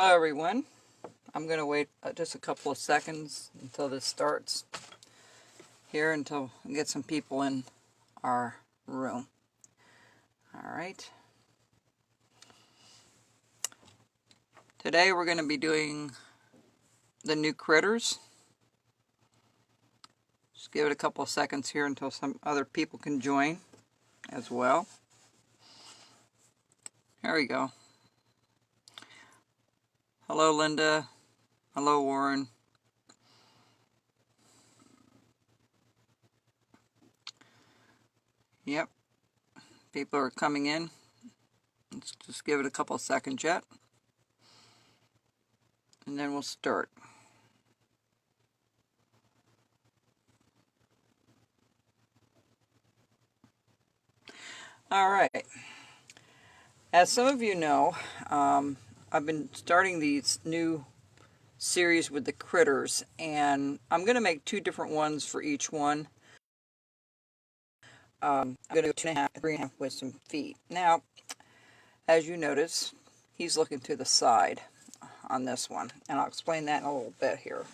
Hello everyone. I'm going to wait just a couple of seconds until this starts here, until we get some people in our room. Alright. Today we're going to be doing the new critters. Just give it a couple of seconds here until some other people can join as well. There we go. Hello Linda. Hello Warren. Yep. People are coming in. Let's just give it a couple of seconds yet. And then we'll start. Alright. As some of you know, I've been starting these new series with the critters, and I'm going to make two different ones for each one. I'm going to go 2.5, 3.5 with some feet. Now, as you notice, he's looking to the side on this one, and I'll explain that in a little bit here.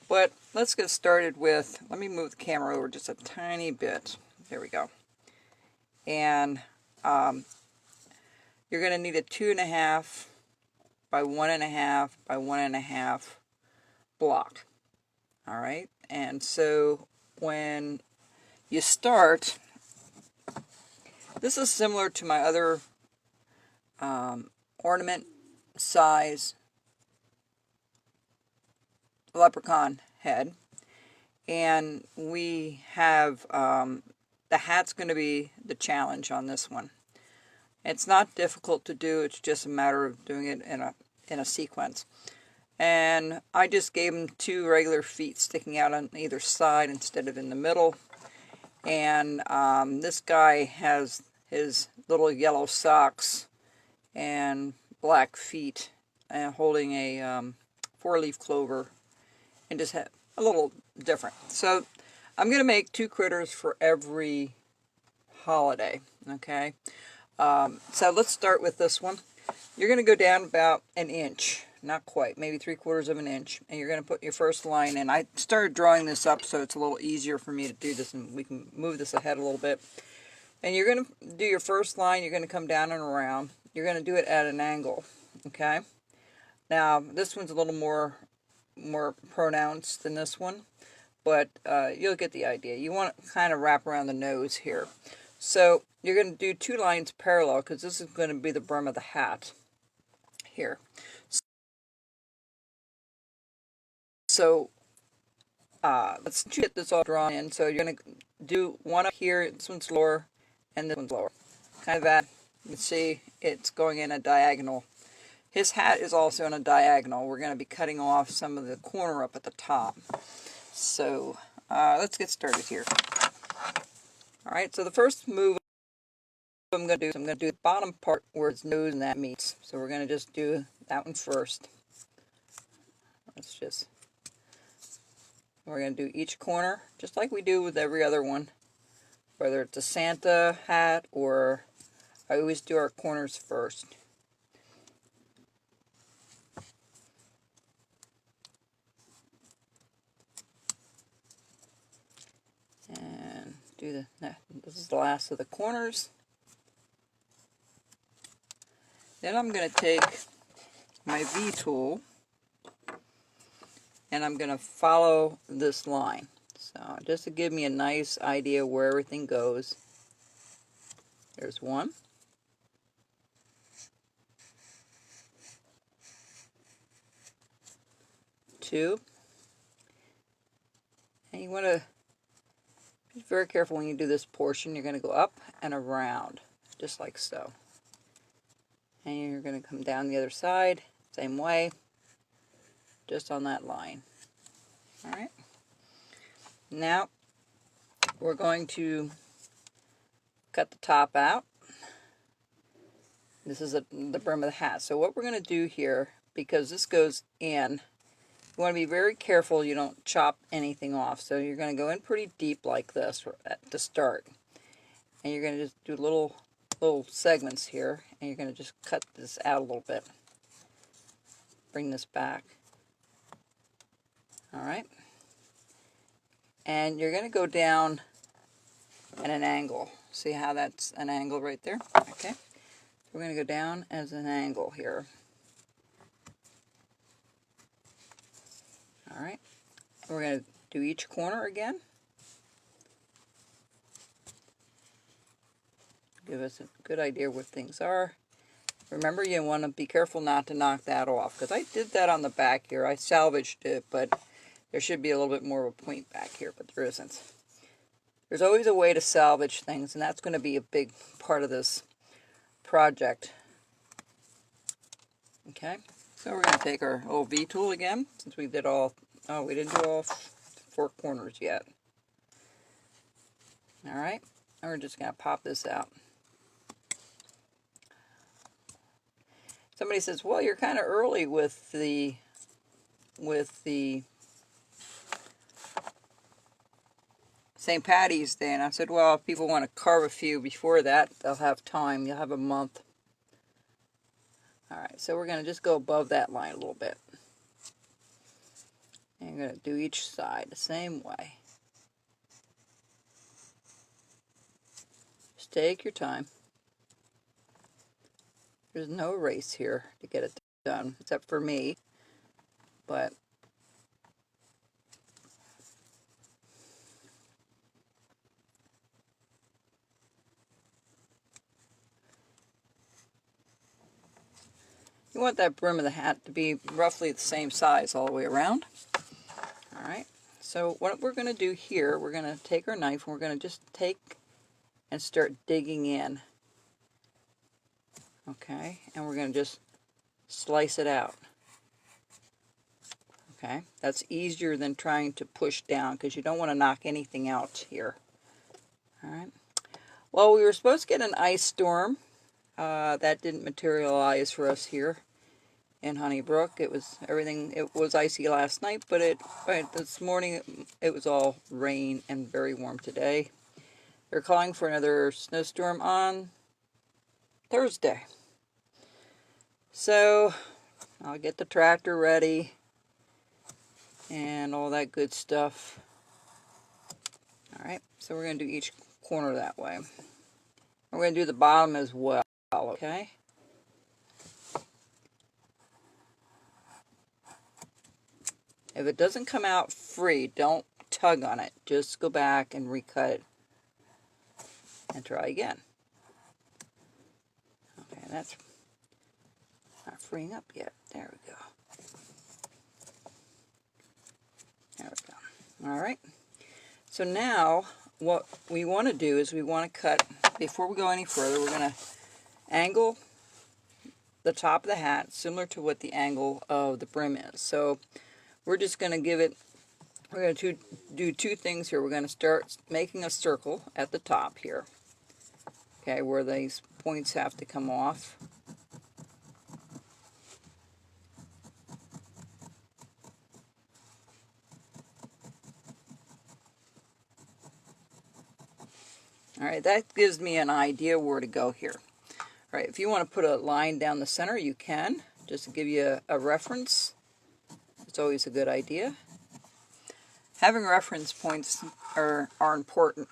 But let's get started with, let me move the camera over just a tiny bit. There we go. And you're going to need a 2.5 by 1.5 by 1.5 block. Alright, and so when you start, this is similar to my other ornament size leprechaun head, and we have the hat's going to be the challenge on this one. It's not difficult to do, it's just a matter of doing it in a sequence. And I just gave him two regular feet sticking out on either side instead of in the middle. And this guy has his little yellow socks and black feet, and holding a 4-leaf clover, and just have a little different. So I'm going to make two critters for every holiday, okay? So let's start with this one. You're going to go down about an inch, not quite, maybe 3/4 of an inch, and you're going to put your first line in. I started drawing this up so it's a little easier for me to do this, and we can move this ahead a little bit. And you're going to do your first line, you're going to come down and around. You're going to do it at an angle, okay? Now, this one's a little more pronounced than this one, but you'll get the idea. You want to kind of wrap around the nose here. So you're going to do two lines parallel, because this is going to be the brim of the hat here. So let's get this all drawn in. So you're going to do one up here, this one's lower, and this one's lower. Kind of that. You can see it's going in a diagonal. His hat is also in a diagonal. We're going to be cutting off some of the corner up at the top. So let's get started here. Alright, so the first move I'm going to do is I'm going to do the bottom part where his nose and that meets. So we're going to just do that one first. We're going to do each corner just like we do with every other one. Whether it's a Santa hat, or I always do our corners first. And do this is the last of the corners. Then I'm going to take my V tool, and I'm going to follow this line. So just to give me a nice idea where everything goes. There's one. Two. And you want to be very careful when you do this portion. You're going to go up and around, just like so. And you're going to come down the other side, same way, just on that line. Alright. Now, we're going to cut the top out. This is the brim of the hat. So what we're going to do here, because this goes in, you want to be very careful you don't chop anything off. So you're going to go in pretty deep like this at the start. And you're going to just do little segments here, and you're going to just cut this out a little bit. bring this back. All right. And you're going to go down at an angle. See how that's an angle right there? Okay. We're going to go down as an angle here. All right. We're going to do each corner again. Give us a good idea where things are. Remember, you want to be careful not to knock that off, because I did that on the back here. I salvaged it, but there should be a little bit more of a point back here, but there isn't. There's always a way to salvage things, and that's going to be a big part of this project. Okay, so we're going to take our OV tool again, since we did all, oh, we didn't do all 4 corners yet. All right, and we're just going to pop this out. Somebody says, well, you're kind of early with the St. Patty's Day. And I said, well, if people want to carve a few before that, they'll have time. You'll have a month. All right, so we're going to just go above that line a little bit. And you're going to do each side the same way. Just take your time. There's no race here to get it done, except for me. But you want that brim of the hat to be roughly the same size all the way around. All right, so what we're going to do here, we're going to take our knife and we're going to just take and start digging in. Okay, and we're going to just slice it out. Okay, that's easier than trying to push down, because you don't want to knock anything out here. All right, well, we were supposed to get an ice storm. That didn't materialize for us here in Honeybrook. It was icy last night, but this morning it was all rain and very warm today. They're calling for another snowstorm on Thursday. So I'll get the tractor ready and all that good stuff. All right, so we're going to do each corner that way. We're going to do the bottom as well, okay? If it doesn't come out free, don't tug on it. Just go back and recut it and try again. Okay, that's not freeing up yet. There we go. There we go. All right. So now what we want to do is we want to cut, before we go any further, we're going to angle the top of the hat similar to what the angle of the brim is. So we're just going to give it, we're going to do 2 things here. We're going to start making a circle at the top here. Okay, where these points have to come off. All right, that gives me an idea where to go here. All right, if you want to put a line down the center, you can, just to give you a reference. It's always a good idea. Having reference points are important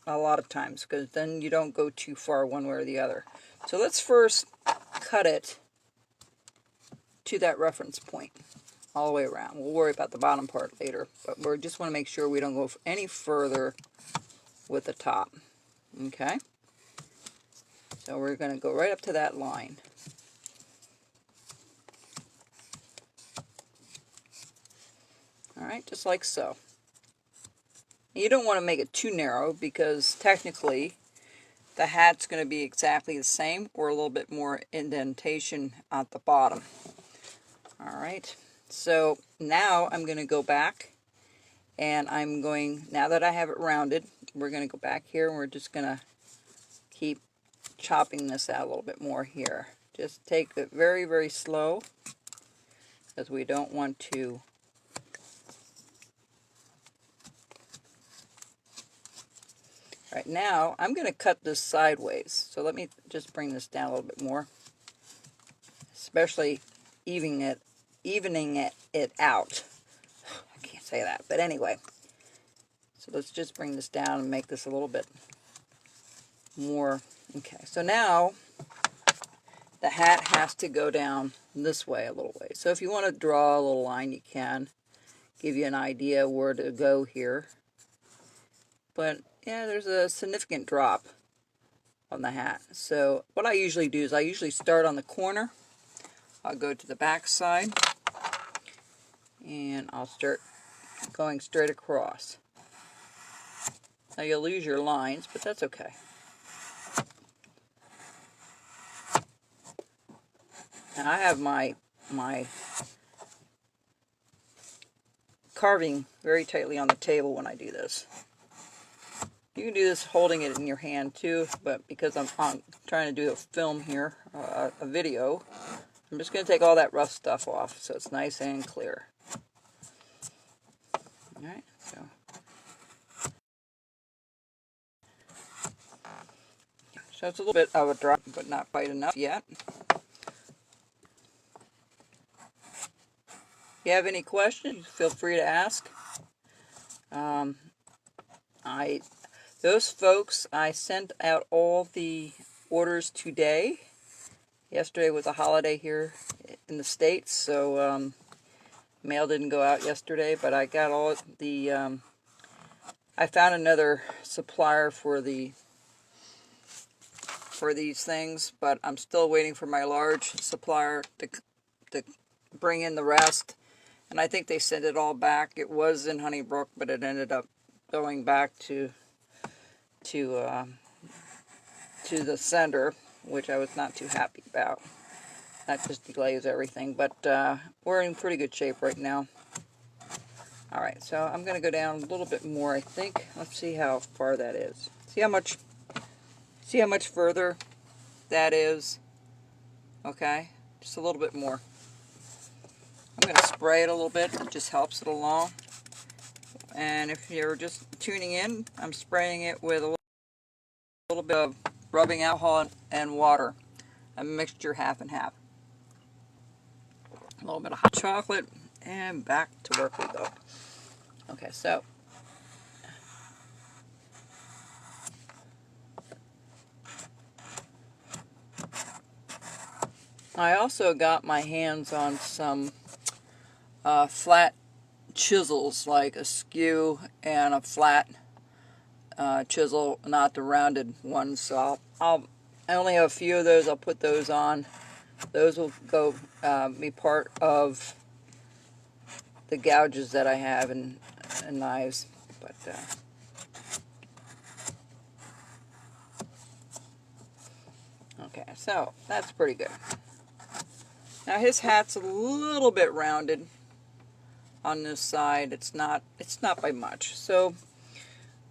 a lot of times, because then you don't go too far one way or the other. So let's first cut it to that reference point all the way around. We'll worry about the bottom part later, but we just want to make sure we don't go any further with the top. Okay? So we're going to go right up to that line. All right, just like so. You don't want to make it too narrow, because technically the hat's going to be exactly the same, or a little bit more indentation at the bottom. All right, so now I'm going to go back, and I'm going, now that I have it rounded, we're going to go back here, and we're just going to keep chopping this out a little bit more here. Just take it very, very slow, because we don't want to Right now, I'm going to cut this sideways. So let me just bring this down a little bit more, especially evening it evening it out. I can't say that, but anyway. So let's just bring this down and make this a little bit more. Okay, so now the hat has to go down this way a little way. So if you want to draw a little line, you can. Give you an idea where to go here. But yeah, there's a significant drop on the hat. So what I usually do is I usually start on the corner. I'll go to the back side and I'll start going straight across. Now you'll lose your lines, but that's okay. Now I have my carving very tightly on the table when I do this. You can do this holding it in your hand too, but because I'm trying to do a film here, a video, I'm just going to take all that rough stuff off so it's nice and clear. Alright, so it's a little bit of a drop, but not quite enough yet. If you have any questions, feel free to ask. Those folks, I sent out all the orders today. Yesterday was a holiday here in the States, so mail didn't go out yesterday, but I got all the, I found another supplier for these things, but I'm still waiting for my large supplier to bring in the rest. And I think they sent it all back. It was in Honeybrook, but it ended up going back to the sender, which I was not too happy about. That just delays everything, but we're in pretty good shape right now. Alright, so I'm going to go down a little bit more, I think. Let's see how far that is. See how much further that is? Okay, just a little bit more. I'm going to spray it a little bit. It just helps it along. And if you're just tuning in, I'm spraying it with a little bit of rubbing alcohol and water. A mixture half and half. A little bit of hot chocolate, and back to work we go. Okay, so I also got my hands on some flat chisels, like a skew and a flat chisel, not the rounded ones. So I only have a few of those. I'll put those on. Those will go be part of the gouges that I have in knives. But okay, so that's pretty good. Now his hat's a little bit rounded on this side. It's not by much. So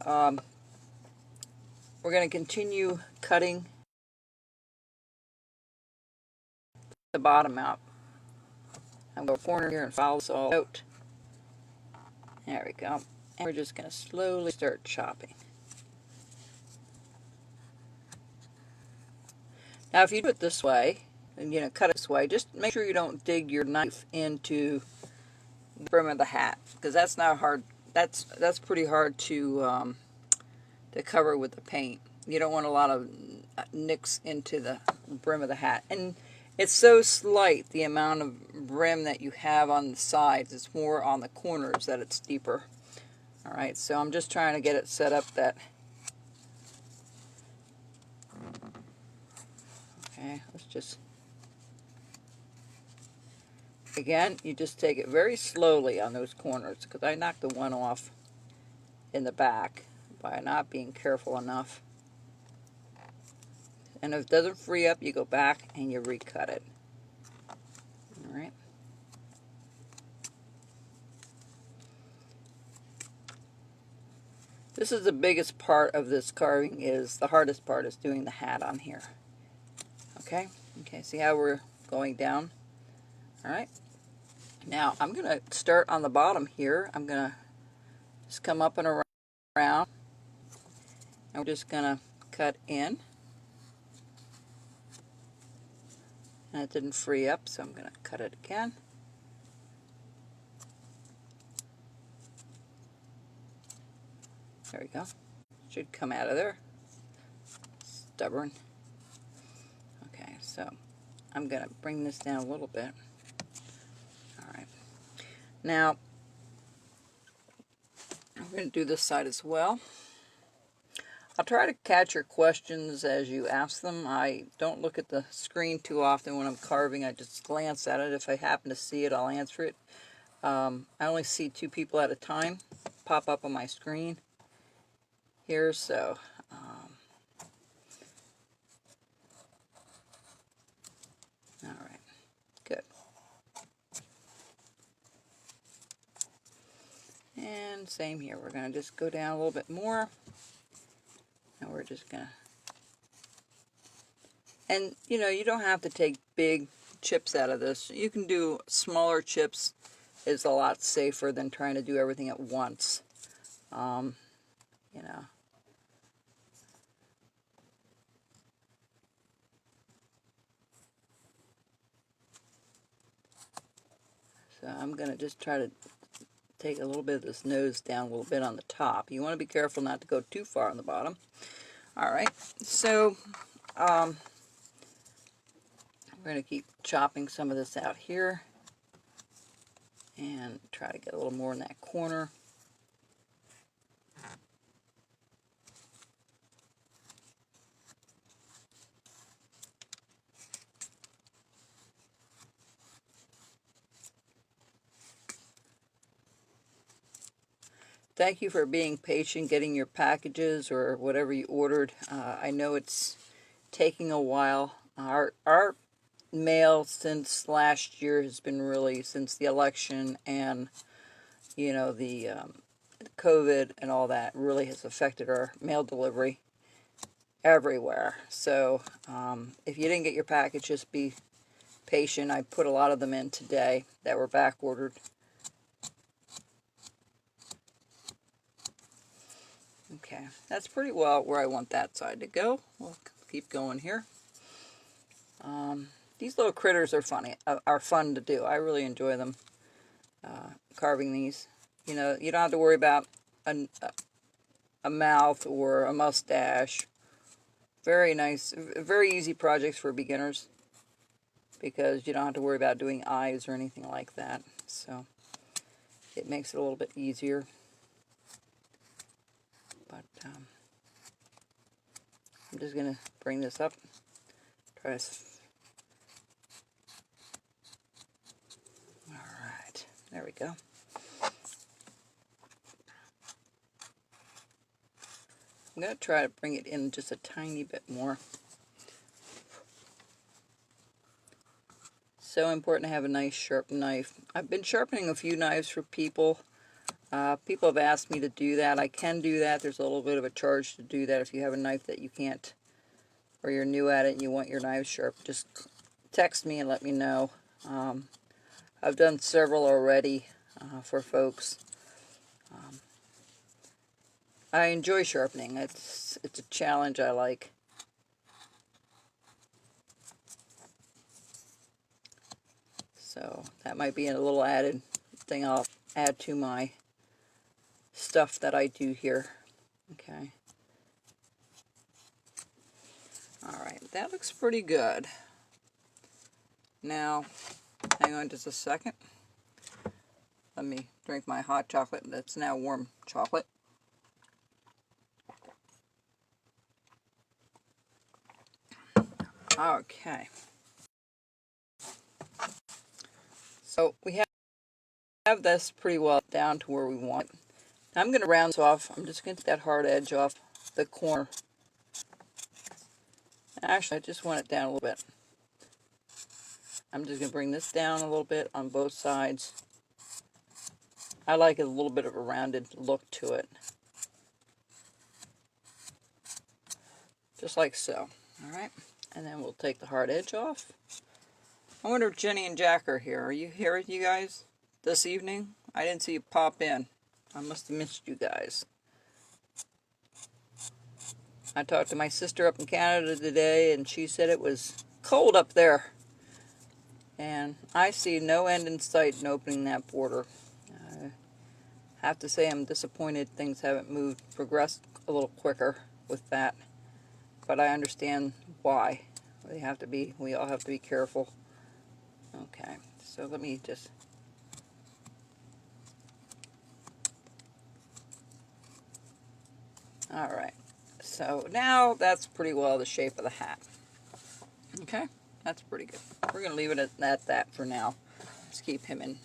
we're going to continue cutting the bottom out. I'm going to corner here and file this all out. There we go. And we're just going to slowly start chopping. Now if you do it this way, and cut it this way, just make sure you don't dig your knife into the brim of the hat, because that's not hard. That's pretty hard to cover with the paint. You don't want a lot of nicks into the brim of the hat. And it's so slight, the amount of brim that you have on the sides. It's more on the corners that it's deeper. Alright, so I'm just trying to get it set up that... Okay, let's just... Again, you just take it very slowly on those corners, because I knocked the one off in the back by not being careful enough. And if it doesn't free up, you go back and you recut it. Alright. This is the biggest part of this carving. The hardest part is doing the hat on here. Okay? Okay, see how we're going down? Alright. Now, I'm going to start on the bottom here. I'm going to just come up and around. And we're just going to cut in. And it didn't free up, so I'm going to cut it again. There we go. Should come out of there. Stubborn. Okay, so I'm going to bring this down a little bit. Alright. Now, I'm going to do this side as well. I'll try to catch your questions as you ask them. I don't look at the screen too often when I'm carving. I just glance at it. If I happen to see it, I'll answer it. I only see 2 people at a time pop up on my screen here, so alright, good. And same here. We're going to just go down a little bit more. And we're just going to... And, you know, you don't have to take big chips out of this. You can do smaller chips. Is a lot safer than trying to do everything at once. You know. So I'm going to just try to take a little bit of this nose down a little bit on the top. You want to be careful not to go too far on the bottom. Alright, so we're going to keep chopping some of this out here and try to get a little more in that corner. Thank you for being patient getting your packages or whatever you ordered. I know it's taking a while. Our mail since last year has been really, since the election and, you know, the COVID and all that really has affected our mail delivery everywhere. So if you didn't get your package, just be patient. I put a lot of them in today that were back ordered. Okay, that's pretty well where I want that side to go. We'll keep going here. These little critters are fun to do. I really enjoy them, carving these. You know, you don't have to worry about a mouth or a mustache. Very nice, very easy projects for beginners because you don't have to worry about doing eyes or anything like that. So it makes it a little bit easier. But I'm just going to bring this up. Try to... Alright, there we go. I'm going to try to bring it in just a tiny bit more. So important to have a nice sharp knife. I've been sharpening a few knives for people. People have asked me to do that. I can do that. There's a little bit of a charge to do that if you have a knife that you can't, or you're new at it and you want your knife sharp. Just text me and let me know. I've done several already for folks. I enjoy sharpening. It's a challenge I like. So that might be a little added thing I'll add to my stuff that I do here. Okay. Alright, that looks pretty good. Now, hang on just a second. Let me drink my hot chocolate that's now warm chocolate. Okay. So we have this pretty well down to where we want. Now I'm going to round this off. I'm just going to get that hard edge off the corner. Actually, I just want it down a little bit. I'm just going to bring this down a little bit on both sides. I like a little bit of a rounded look to it. Just like so. Alright, and then we'll take the hard edge off. I wonder if Jenny and Jack are here. Are you here, you guys, this evening? I didn't see you pop in. I must have missed you guys. I talked to my sister up in Canada today, and she said it was cold up there. And I see no end in sight in opening that border. I have to say I'm disappointed things haven't progressed a little quicker with that. But I understand why. We all have to be careful. Okay, so let me just... Alright, so now that's pretty well the shape of the hat. Okay, that's pretty good. We're going to leave it at that for now. Let's keep him in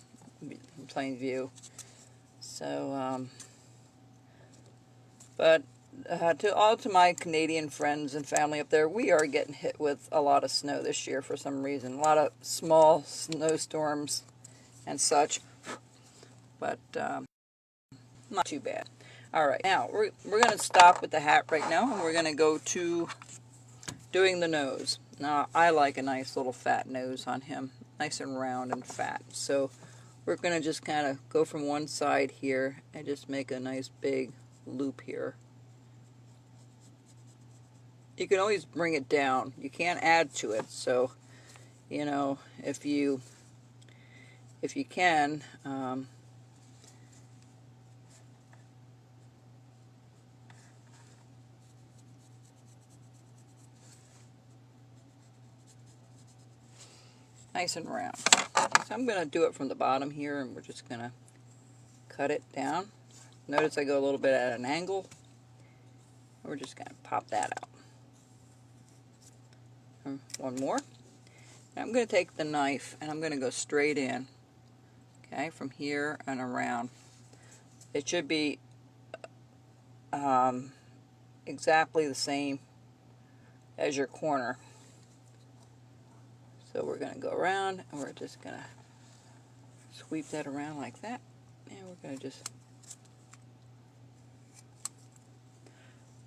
plain view. So, but to my Canadian friends and family up there, we are getting hit with a lot of snow this year for some reason. A lot of small snowstorms and such, but not too bad. All right, now we're going to stop with the hat right now, and we're going to go to doing the nose. Now, I like a nice little fat nose on him, nice and round and fat. So we're going to just kind of go from one side here and just make a nice big loop here. You can always bring it down. You can't add to it. So, you know, if you can, nice and round. So I'm going to do it from the bottom here, and we're just going to cut it down. Notice I go a little bit at an angle. We're just going to pop that out. One more. Now I'm going to take the knife and I'm going to go straight in. Okay, from here and around. It should be exactly the same as your corner. So we're going to go around, and we're just going to sweep that around like that. And we're going to just...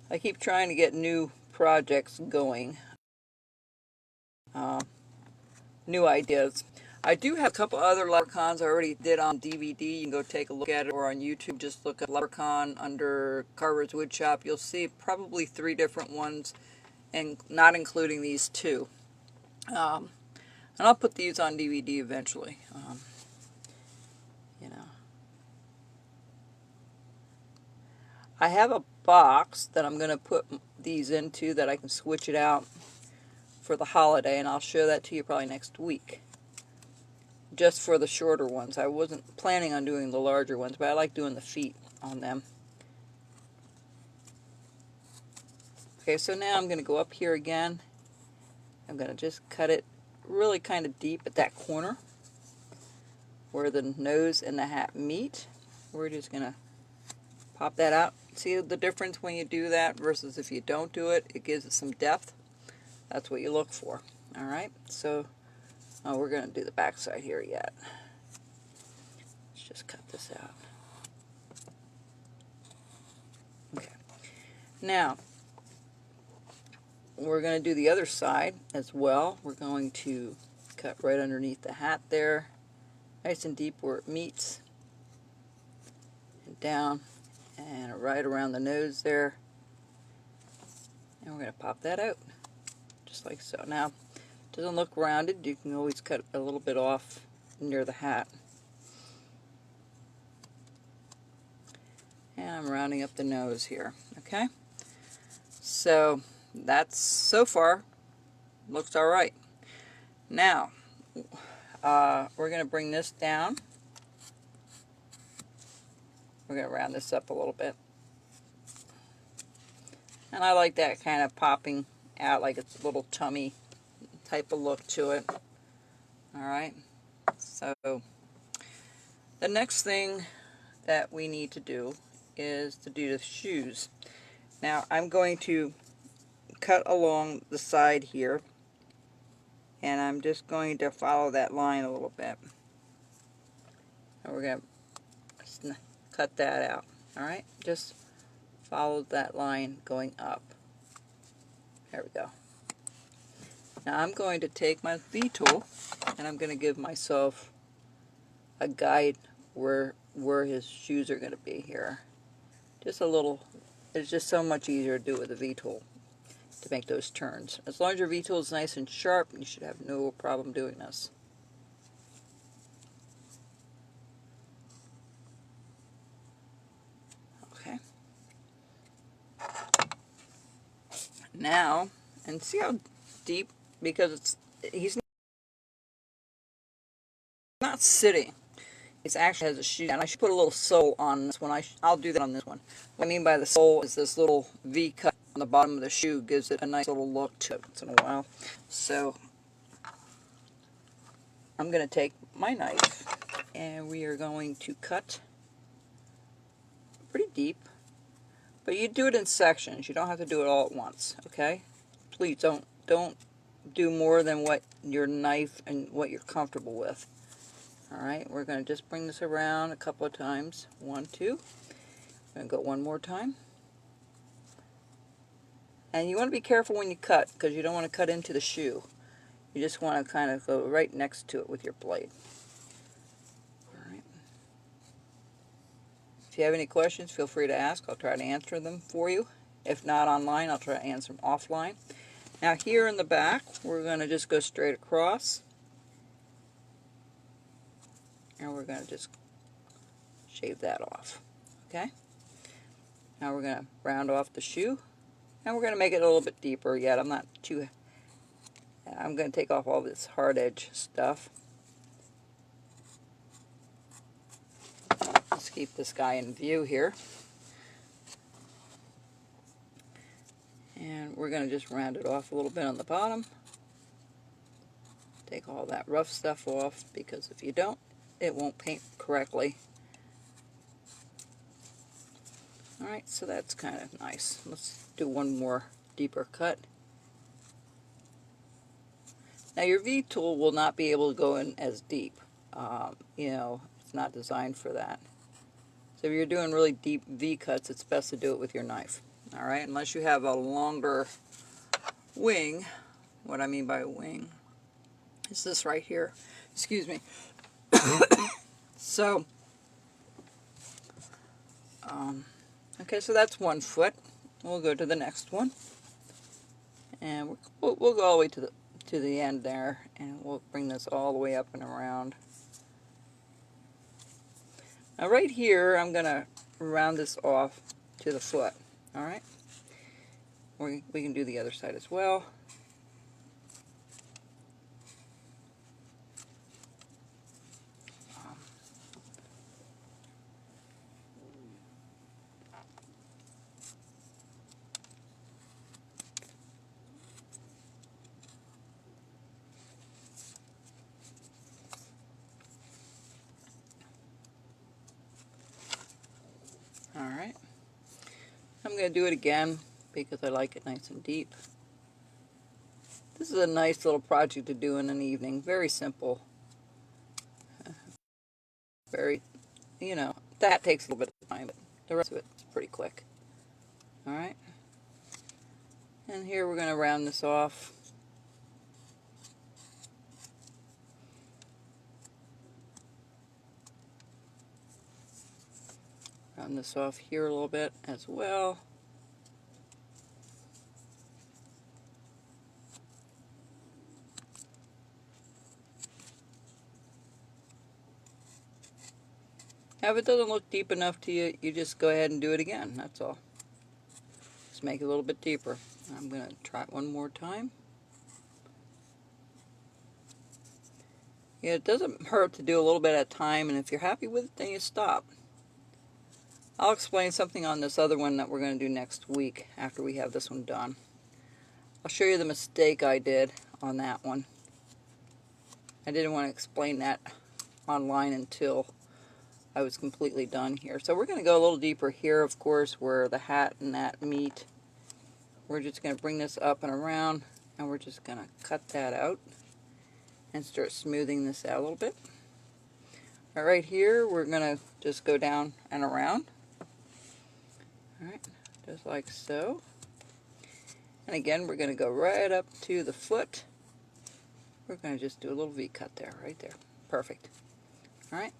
I keep trying to get new projects going. New ideas. I do have a couple other leprechauns I already did on DVD. You can go take a look at it, or on YouTube, just look up leprechaun under Carver's Woodshop. You'll see probably 3 different ones, and not including these 2. And I'll put these on DVD eventually. You know, I have a box that I'm going to put these into that I can switch it out for the holiday, and I'll show that to you probably next week. Just for the shorter ones. I wasn't planning on doing the larger ones, but I like doing the feet on them. Okay, so now I'm going to go up here again. I'm going to just cut it really kind of deep at that corner where the nose and the hat meet. We're just going to pop that out. See the difference when you do that versus if you don't do it? It gives it some depth. That's what you look for. Alright, so we're going to do the back side here yet. Let's just cut this out. Okay. Now, we're going to do the other side as well. We're going to cut right underneath the hat there, nice and deep where it meets, and down, and right around the nose there. And we're going to pop that out, just like so. Now, it doesn't look rounded. You can always cut a little bit off near the hat. And I'm rounding up the nose here, okay? So, that's, so far, looks alright. Now, we're going to bring this down. We're going to round this up a little bit. And I like that kind of popping out like it's a little tummy type of look to it. Alright, so the next thing that we need to do is to do the shoes. Now I'm going to cut along the side here, and I'm just going to follow that line a little bit. And we're going to cut that out. Alright, just follow that line going up. There we go. Now I'm going to take my V-tool, and I'm going to give myself a guide where his shoes are going to be here. Just a little, it's just so much easier to do with a V-tool to make those turns. As long as your V-tool is nice and sharp, you should have no problem doing this. Now, and see how deep, because he's not sitting. It actually has a shoe, and I should put a little sole on this one. I'll do that on this one. What I mean by the sole is this little V cut on the bottom of the shoe gives it a nice little look to it once in a while. So I'm going to take my knife, and we are going to cut pretty deep, but you do it in sections. You don't have to do it all at once, okay? Please don't do more than what your knife and what you're comfortable with. Alright, we're going to just bring this around a couple of times. 1, 2. I'm going to go one more time. And you want to be careful when you cut, because you don't want to cut into the shoe. You just want to kind of go right next to it with your blade. Alright. If you have any questions, feel free to ask. I'll try to answer them for you. If not online, I'll try to answer them offline. Now here in the back, we're going to just go straight across. And we're going to just shave that off. Okay? Now we're going to round off the shoe. And we're going to make it a little bit deeper yet. I'm going to take off all this hard edge stuff. Let's keep this guy in view here. And we're going to just round it off a little bit on the bottom. Take all that rough stuff off, because if you don't, it won't paint correctly. Alright, so that's kind of nice. Let's do one more deeper cut. Now your V tool will not be able to go in as deep. You know, it's not designed for that. So if you're doing really deep V cuts, it's best to do it with your knife. Alright, unless you have a longer wing. What I mean by a wing is this right here. Excuse me. So, okay, so that's 1 foot. We'll go to the next one, and we'll go all the way to the end there, and we'll bring this all the way up and around. Now right here, I'm going to round this off to the foot. All right, we can do the other side as well. Alright, I'm going to do it again because I like it nice and deep. This is a nice little project to do in an evening. Very simple. Very, you know, that takes a little bit of time, but the rest of it's pretty quick. Alright, and here we're going to round this off. Round this off here a little bit as well. Now if it doesn't look deep enough to you, you just go ahead and do it again, that's all. Just make it a little bit deeper. I'm going to try it one more time. Yeah, it doesn't hurt to do a little bit at a time, and if you're happy with it, then you stop. I'll explain something on this other one that we're going to do next week after we have this one done. I'll show you the mistake I did on that one. I didn't want to explain that online until I was completely done here. So we're going to go a little deeper here, of course, where the hat and that meet. We're just going to bring this up and around, and we're just going to cut that out and start smoothing this out a little bit. Right here, we're going to just go down and around. Alright, just like so. And again, we're going to go right up to the foot. We're going to just do a little V cut there, right there. Perfect. Alright,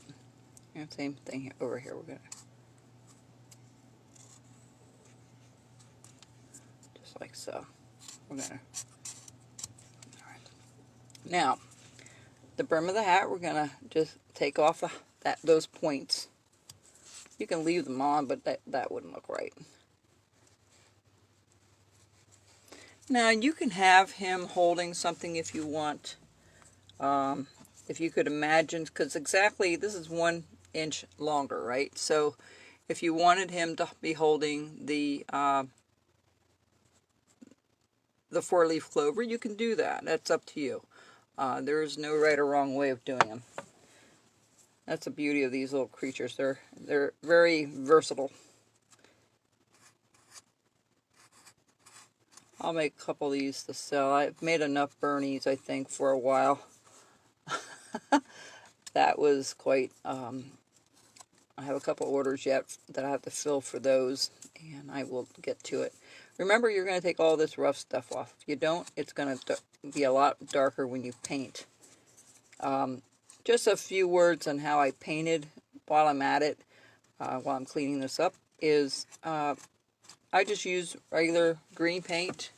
and same thing here, over here. We're going to just like so. We're going to. Alright. Now, the brim of the hat, we're going to just take off those points. You can leave them on, but that wouldn't look right. Now you can have him holding something if you want. If you could imagine, because exactly this is 1 inch longer, right? So if you wanted him to be holding the 4-leaf clover, you can do that. That's up to you. There is no right or wrong way of doing them. That's the beauty of these little creatures. They're very versatile. I'll make a couple of these to sell. I've made enough Bernies, I think, for a while. That was quite... I have a couple orders yet that I have to fill for those, and I will get to it. Remember, you're going to take all this rough stuff off. If you don't, it's going to be a lot darker when you paint. Just a few words on how I painted while I'm at it, while I'm cleaning this up, is I just use regular green paint,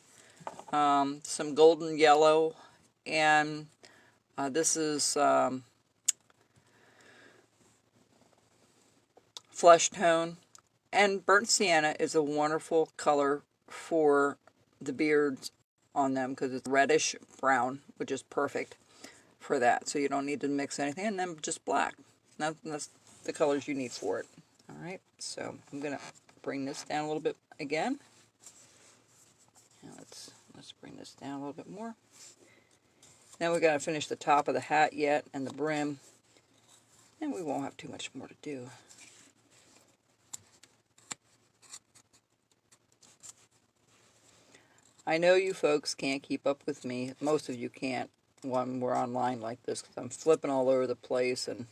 some golden yellow, and this is flesh tone. And burnt sienna is a wonderful color for the beards on them because it's reddish brown, which is perfect for that. So you don't need to mix anything, and then just black. That's the colors you need for it. All right, so I'm gonna bring this down a little bit again. Now let's bring this down a little bit more. Now we're gonna finish the top of the hat yet and the brim, and we won't have too much more to do. I know you folks can't keep up with me. Most of you can't when we're online like this because I'm flipping all over the place and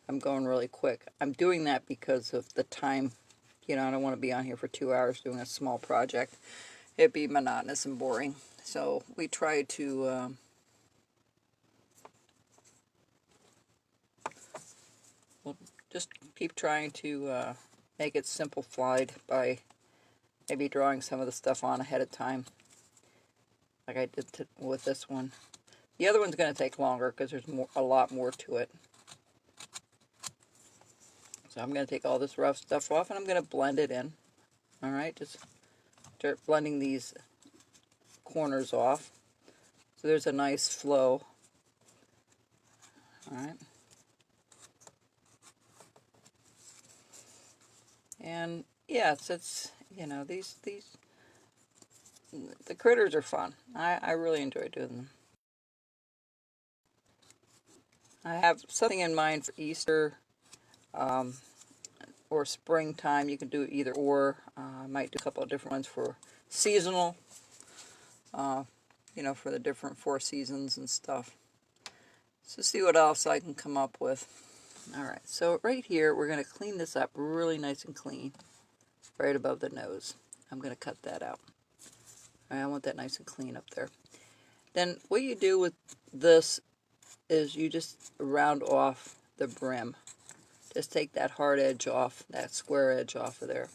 I'm going really quick. I'm doing that because of the time. You know, I don't want to be on here for 2 hours doing a small project. It'd be monotonous and boring. So we try to we'll just keep trying to make it simplified by maybe drawing some of the stuff on ahead of time, like I did with this one. The other one's going to take longer because there's a lot more to it. So I'm going to take all this rough stuff off and I'm going to blend it in. All right, just start blending these corners off. So there's a nice flow. All right. And yes, it's, you know, the critters are fun. I really enjoy doing them. I have something in mind for Easter or springtime. You can do either or. I might do a couple of different ones for seasonal, you know, for the different 4 seasons and stuff. So see what else I can come up with. Alright, so right here we're going to clean this up really nice and clean, right above the nose. I'm going to cut that out. I want that nice and clean up there. Then what you do with this is you just round off the brim. Just take that hard edge off, that square edge off of there.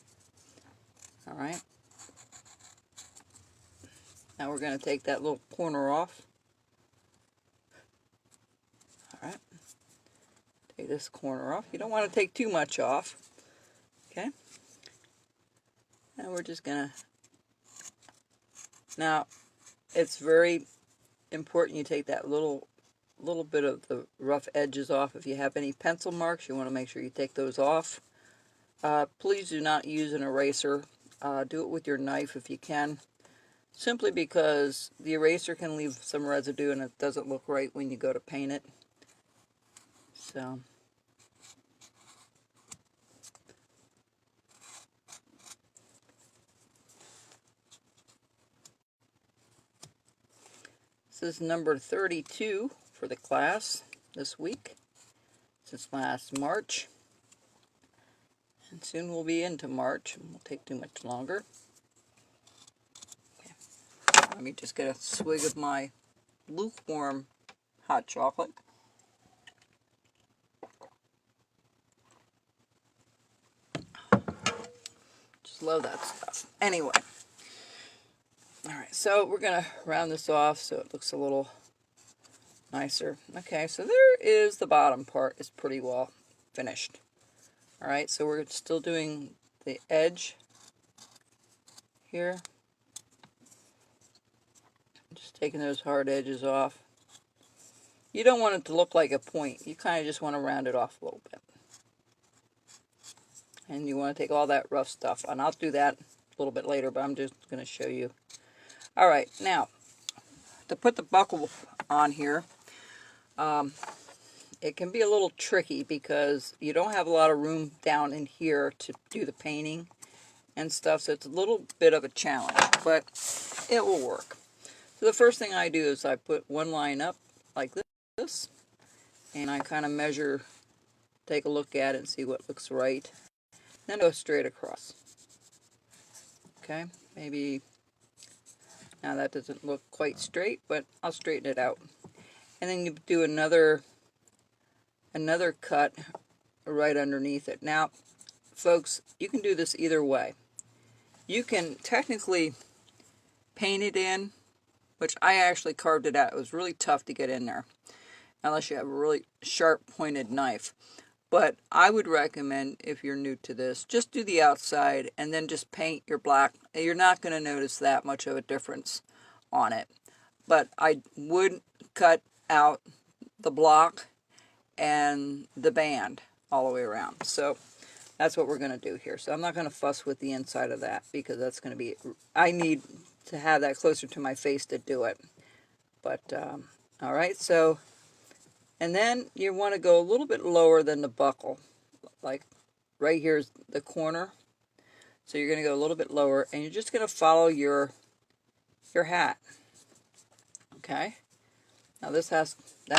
Alright. Now we're going to take that little corner off. Alright. Take this corner off. You don't want to take too much off. Okay. And we're just going to... Now, it's very important you take that little bit of the rough edges off. If you have any pencil marks, you want to make sure you take those off. Please do not use an eraser. Do it with your knife if you can. Simply because the eraser can leave some residue and it doesn't look right when you go to paint it. So... This is number 32 for the class this week, since last March. And soon we'll be into March. It won't take too much longer. Okay. Let me just get a swig of my lukewarm hot chocolate. Just love that stuff. Anyway. Alright, so we're going to round this off so it looks a little nicer. Okay, so there is the bottom part. It's pretty well finished. Alright, so we're still doing the edge here. Just taking those hard edges off. You don't want it to look like a point. You kind of just want to round it off a little bit. And you want to take all that rough stuff, and I'll do that a little bit later, but I'm just going to show you. All right, now, to put the buckle on here, it can be a little tricky because you don't have a lot of room down in here to do the painting and stuff, so it's a little bit of a challenge, but it will work. So the first thing I do is I put one line up like this, and I kind of measure, take a look at it and see what looks right. Then go straight across. Okay, maybe now that doesn't look quite straight, but I'll straighten it out. And then you do another cut right underneath it. Now, folks, you can do this either way. You can technically paint it in, which I actually carved it out. It was really tough to get in there, unless you have a really sharp pointed knife. But I would recommend, if you're new to this, just do the outside and then just paint your black. You're not going to notice that much of a difference on it. But I would cut out the block and the band all the way around. So that's what we're going to do here. So I'm not going to fuss with the inside of that because that's going to be, I need to have that closer to my face to do it. But, all right, so, and then you want to go a little bit lower than the buckle. Like right here is the corner. So you're going to go a little bit lower, and you're just going to follow your hat. Okay? Now that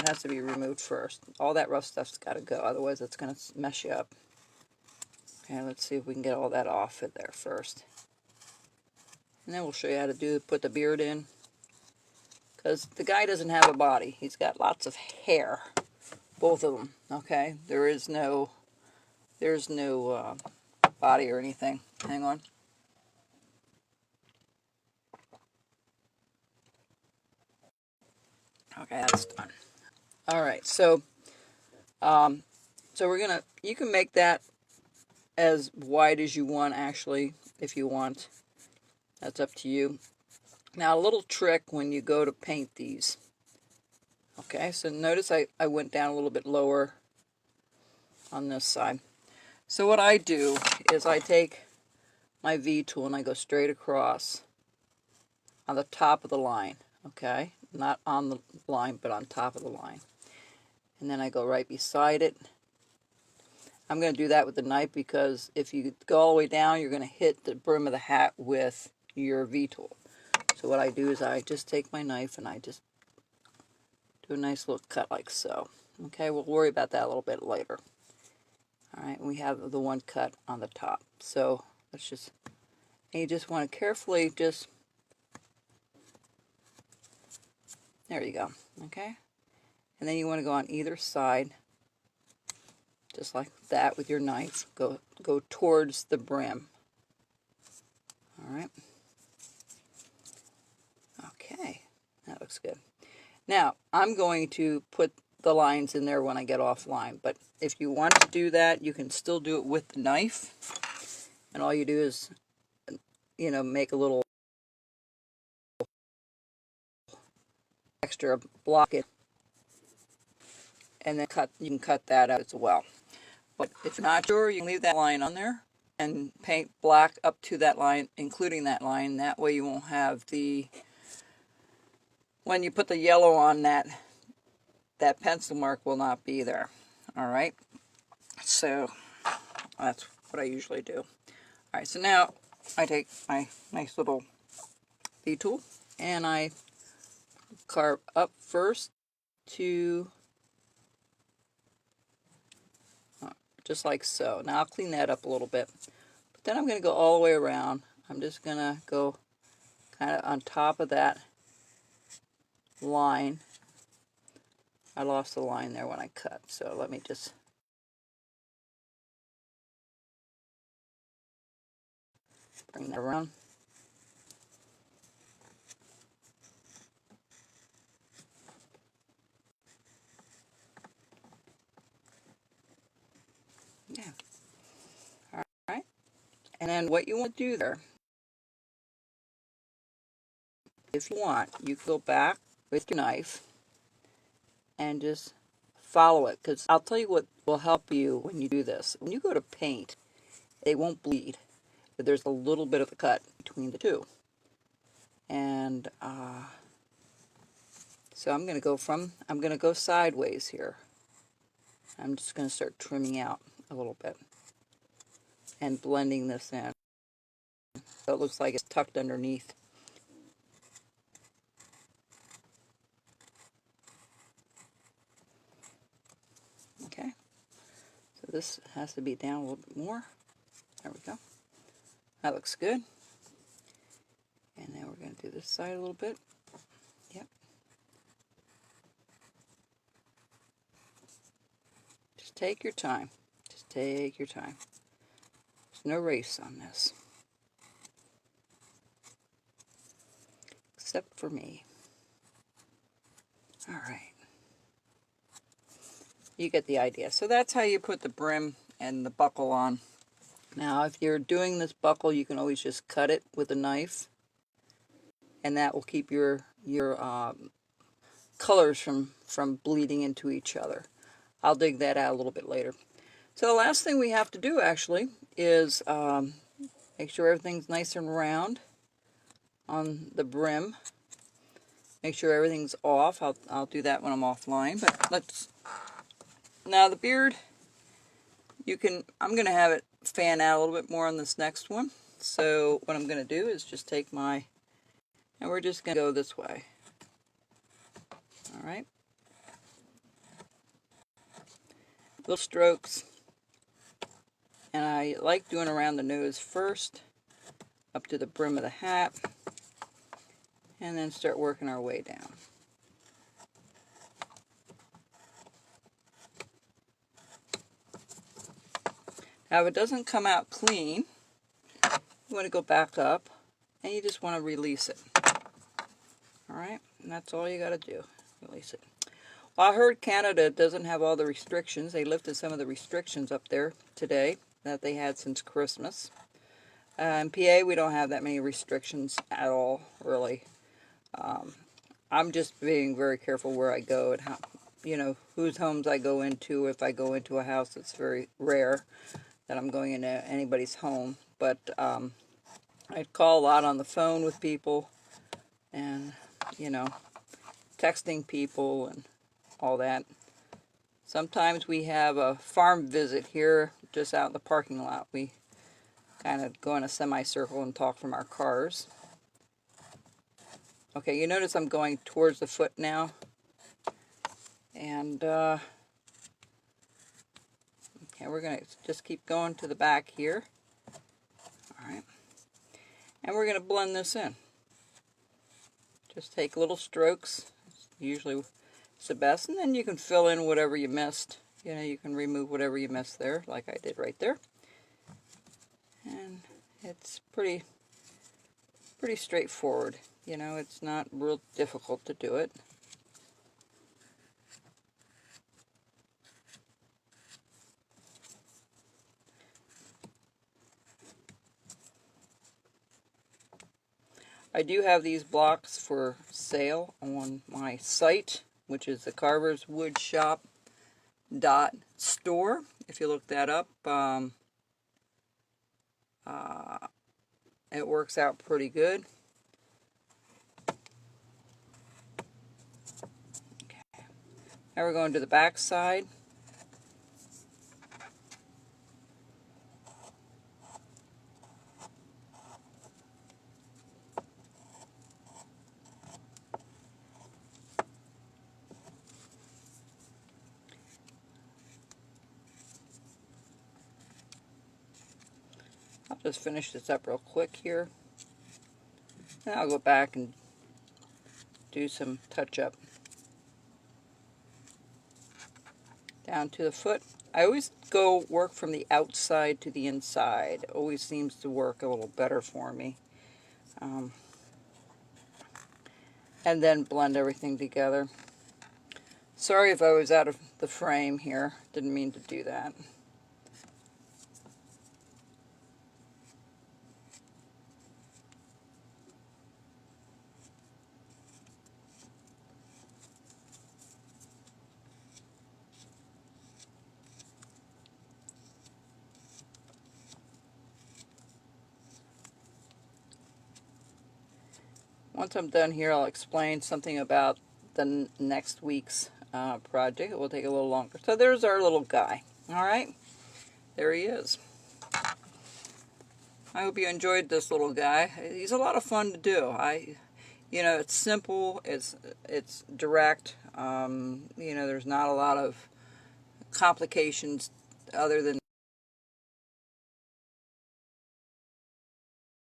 has to be removed first. All that rough stuff's got to go, otherwise it's going to mess you up. Okay, let's see if we can get all that off of there first. And then we'll show you how to put the beard in. Because the guy doesn't have a body. He's got lots of hair. Both of them, okay? There's no body or anything. Hang on. Okay, that's done. All right, so you can make that as wide as you want, actually, if you want. That's up to you. Now, a little trick when you go to paint these. Okay, so notice I went down a little bit lower on this side. So what I do is I take my V tool and I go straight across on the top of the line. Okay, not on the line, but on top of the line. And then I go right beside it. I'm going to do that with the knife because if you go all the way down, you're going to hit the brim of the hat with your V tool. So what I do is I just take my knife and I just do a nice little cut like so. Okay, we'll worry about that a little bit later. Alright, we have the one cut on the top. So let's just, and you just want to carefully just, there you go. Okay, and then you want to go on either side, just like that with your knife. Go towards the brim. Alright. Okay, that looks good. Now, I'm going to put the lines in there when I get offline, but if you want to do that, you can still do it with the knife, and all you do is, make a little extra block it, and then you can cut that out as well. But if you're not sure, you can leave that line on there and paint black up to that line, including that line. That way you won't have when you put the yellow on, that pencil mark will not be there. All right, so that's what I usually do. All right, so now I take my nice little V tool and I carve up first to just like so. Now I'll clean that up a little bit, but then I'm going to go all the way around. I'm just going to go kind of on top of that line. I lost the line there when I cut, so let me just bring that around. Yeah. All right. And then what you want to do there if you want, you can go back with your knife and just follow it, because I'll tell you what will help you when you do this. When you go to paint, it won't bleed. There's a little bit of a cut between the two. And so I'm going to go sideways here. I'm just going to start trimming out a little bit and blending this in. So it looks like it's tucked underneath. Okay. So this has to be down a little bit more. There we go. That looks good. And then we're going to do this side a little bit. Yep. Just take your time. Just take your time. There's no race on this. Except for me. Alright. You get the idea. So that's how you put the brim and the buckle on. Now, if you're doing this buckle, you can always just cut it with a knife. And that will keep your colors from bleeding into each other. I'll dig that out a little bit later. So the last thing we have to do actually is make sure everything's nice and round on the brim. Make sure everything's off. I'll do that when I'm offline. But now the beard, I'm going to have it fan out a little bit more on this next one. So what I'm going to do is just take and we're just going to go this way. Alright. Little strokes. And I like doing around the nose first, up to the brim of the hat, and then start working our way down. Now if it doesn't come out clean, you want to go back up, and you just want to release it. Alright, and that's all you got to do, release it. Well, I heard Canada doesn't have all the restrictions. They lifted some of the restrictions up there today that they had since Christmas. In PA, we don't have that many restrictions at all, really. I'm just being very careful where I go and how, whose homes I go into. If I go into a house, it's very rare that I'm going into anybody's home. But I call a lot on the phone with people and, texting people and all that. Sometimes we have a farm visit here just out in the parking lot. We kind of go in a semicircle and talk from our cars. Okay, you notice I'm going towards the foot now. And okay, we're going to just keep going to the back here. Alright. And we're going to blend this in. Just take little strokes. Usually it's the best. And then you can fill in whatever you missed. You can remove whatever you missed there, like I did right there. And it's pretty straightforward. It's not real difficult to do it. I do have these blocks for sale on my site, which is the carverswoodshop.store. If you look that up, it works out pretty good. Okay. Now we're going to the back side. I'll just finish this up real quick here. And I'll go back and do some touch-up. Down to the foot. I always go work from the outside to the inside. It always seems to work a little better for me. And then blend everything together. Sorry if I was out of the frame here. Didn't mean to do that. once I'm done here, I'll explain something about the next week's project. It will take a little longer. So there's our little guy. All right, there he is. I hope you enjoyed this little guy. He's a lot of fun to do. It's simple. It's direct. There's not a lot of complications other than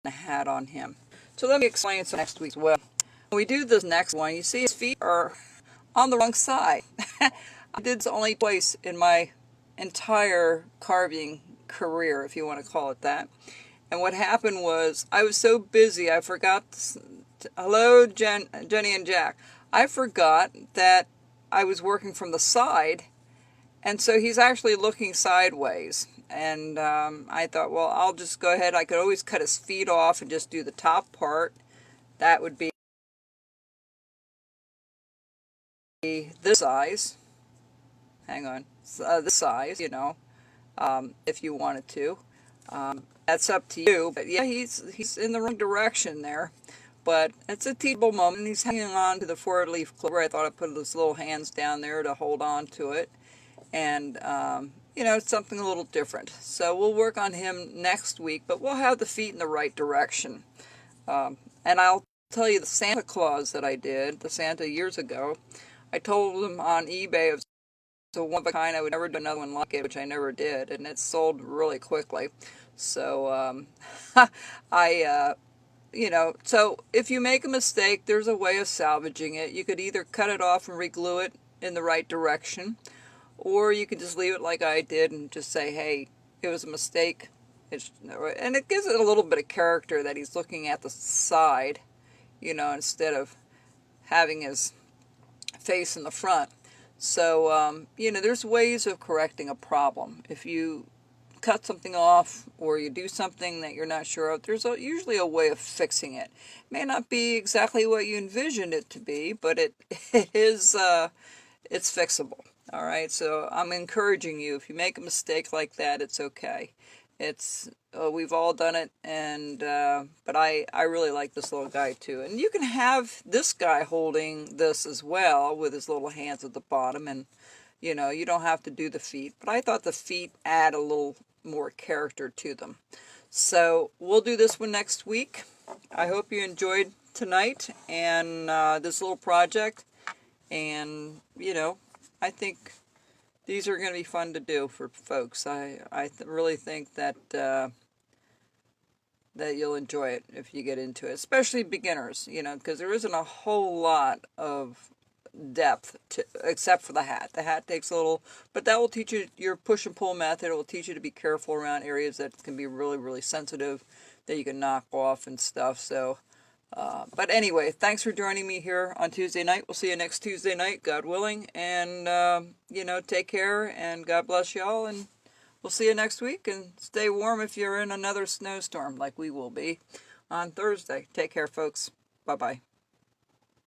the hat on him. So let me explain some next week's. Well, when we do this next one, you see his feet are on the wrong side. I did this only twice in my entire carving career, if you want to call it that. And what happened was I was so busy I forgot. Hello, Jenny and Jack. I forgot that I was working from the side, and so he's actually looking sideways. And I thought, well, I'll just go ahead. I could always cut his feet off and just do the top part. That would be this size. Hang on, this size, if you wanted to. That's up to you. But yeah, he's in the wrong direction there. But it's a teachable moment. He's hanging on to the forward leaf clover. I thought I'd put his little hands down there to hold on to it. And, it's something a little different. So we'll work on him next week, but we'll have the feet in the right direction. And I'll tell you the Santa Claus that I did, the Santa years ago. I told him on eBay it was a one of a kind. I would never do another one like it, which I never did. And it sold really quickly. So so if you make a mistake, there's a way of salvaging it. You could either cut it off and reglue it in the right direction, or you could just leave it like I did and just say, hey, it was a mistake. And it gives it a little bit of character that he's looking at the side, instead of having his face in the front. So, there's ways of correcting a problem. If you cut something off or you do something that you're not sure of, there's usually a way of fixing it. It may not be exactly what you envisioned it to be, but it is it's fixable. All right, so I'm encouraging you, if you make a mistake like that, it's okay. It's we've all done it, and but I really like this little guy too. And you can have this guy holding this as well with his little hands at the bottom, and you don't have to do the feet, but I thought the feet add a little more character to them. So we'll do this one next week. I hope you enjoyed tonight and this little project. And, I think these are going to be fun to do for folks. I really think that that you'll enjoy it if you get into it, especially beginners, because there isn't a whole lot of depth except for the hat. The hat takes a little, but that will teach you your push and pull method. It will teach you to be careful around areas that can be really, really sensitive that you can knock off and stuff. So, but anyway, thanks for joining me here on Tuesday night. We'll see you next Tuesday night, God willing. And, take care and God bless y'all. And we'll see you next week. And stay warm if you're in another snowstorm like we will be on Thursday. Take care, folks. Bye-bye.